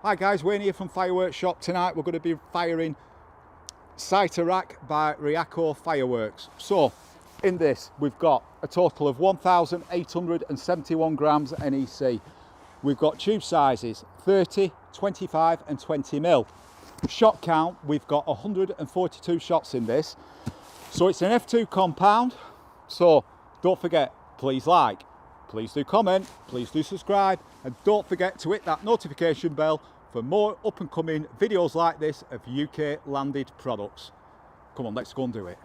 Hi guys, Wayne here from Fireworks Shop. Tonight we're going to be firing Cyttorak by Riakeo fireworks. So in this we've got a total of 1,871 grams NEC. We've got tube sizes 30, 25 and 20 mil. Shot count, we've got 142 shots in this. So it's an F2 compound. So don't forget, please like, please do comment, please do subscribe, and don't forget to hit that notification bell for more up and coming videos like this of UK landed products. Come on, let's go and do it.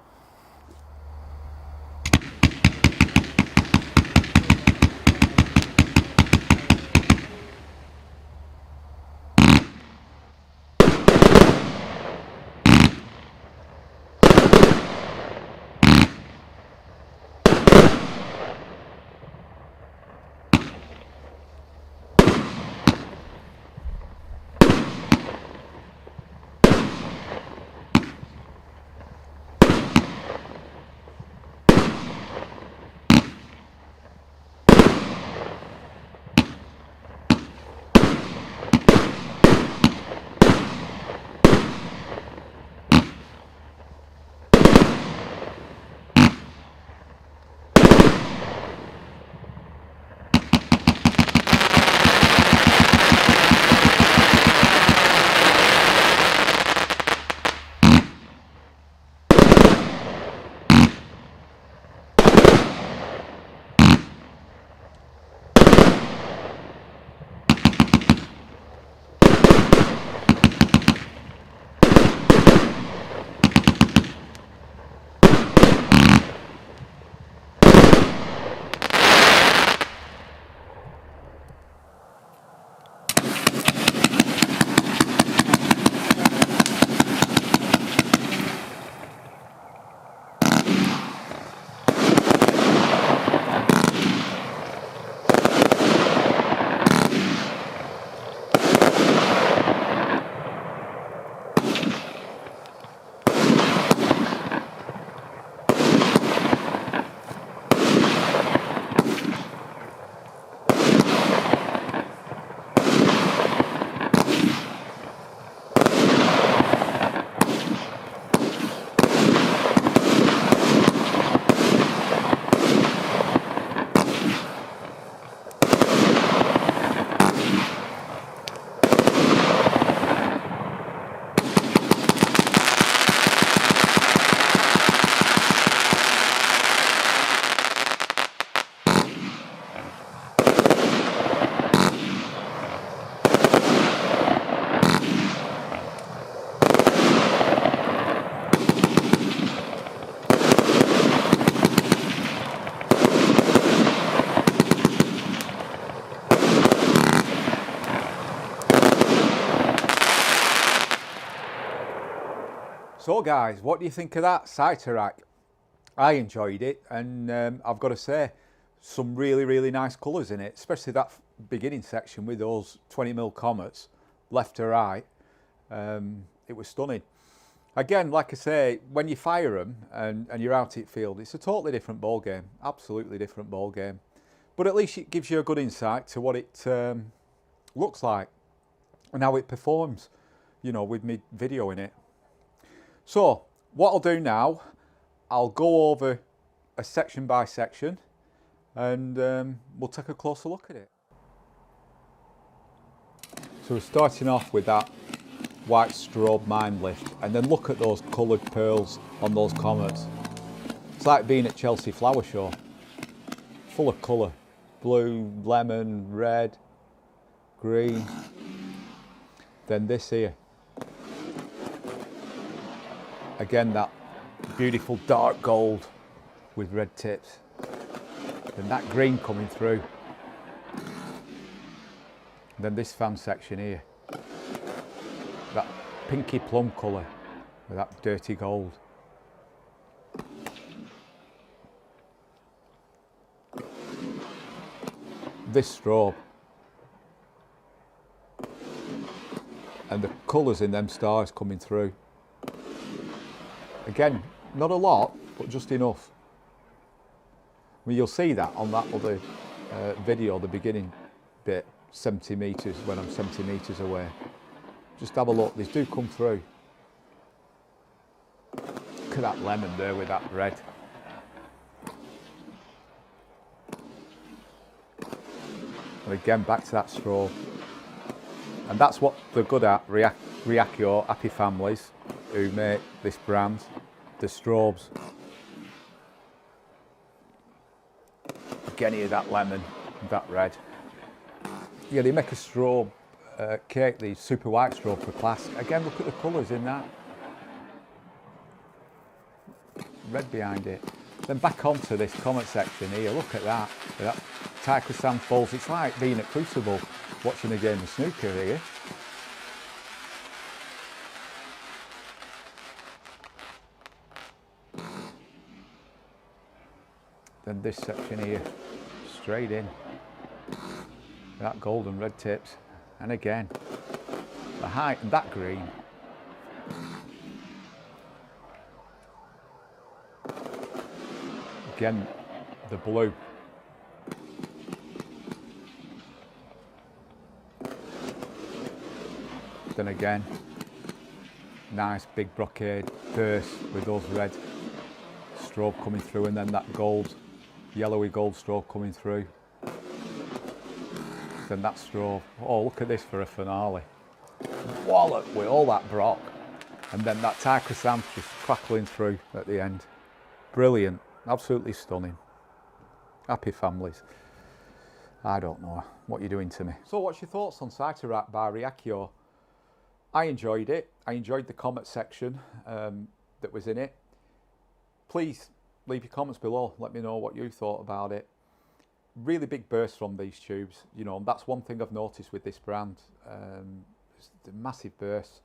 So guys, what do you think of that Cyttorak? I enjoyed it, and I've got to say, some really nice colours in it, especially that beginning section with those 20mm comets, left to right. It was stunning. Again, like I say, when you fire them and you're out at field, it's a totally different ball game, absolutely different ball game. But at least it gives you a good insight to what it looks like and how it performs, you know, with me video in it. So what I'll do now, I'll go over a section by section and we'll take a closer look at it. So we're starting off with that white strobe mind lift, and then look at those coloured pearls on those comets. It's like being at Chelsea Flower Show, full of colour, blue, lemon, red, green. Then this here. Again, that beautiful dark gold with red tips. Then that green coming through. And then this fan section here. That pinky plum colour with that dirty gold. This strobe. And the colours in them stars coming through. Again, not a lot, but just enough. I mean, you'll see that on that other video, the beginning bit, 70 metres, when I'm 70 metres away. Just have a look, these do come through. Look at that lemon there with that red. And again, back to that straw. And that's what they're good at, Riakeo, Happy Families, who make this brand, the strobes. Again here, that lemon, that red. Yeah, they make a straw cake, the super white straw for class. Again, look at the colours in that. Red behind it. Then back onto this comment section here, look at that. That Tiger Sand Falls, it's like being at Crucible, watching a game of snooker here. Then this section here, straight in. That golden red tips. And again, the height and that green. Again, the blue. Then again, nice big brocade burst with those red strobe coming through, and then that gold, yellowy gold strobe coming through. Then that strobe. Oh, look at this for a finale. Wallop with all that brock. And then that Thai croissant just crackling through at the end. Brilliant. Absolutely stunning. Happy Families. I don't know what you're doing to me. So what's your thoughts on Cyttorak by Riakeo? I enjoyed it. I enjoyed the comment section that was in it. Please leave your comments below. Let me know what you thought about it. Really big bursts from these tubes. You know, that's one thing I've noticed with this brand. The massive bursts.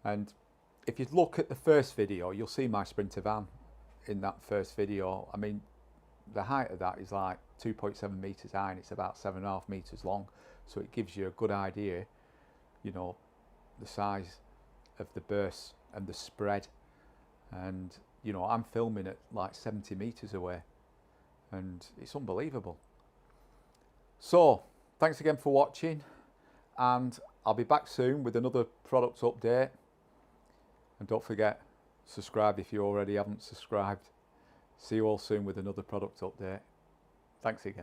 And if you look at the first video, you'll see my Sprinter van in that first video. I mean, the height of that is like 2.7 meters high, and it's about 7.5 meters long. So it gives you a good idea, you know, the size of the bursts and the spread. And, you know, I'm filming at like 70 meters away, and it's unbelievable. So, thanks again for watching, and I'll be back soon with another product update. And don't forget, subscribe if you already haven't subscribed. See you all soon with another product update. Thanks again.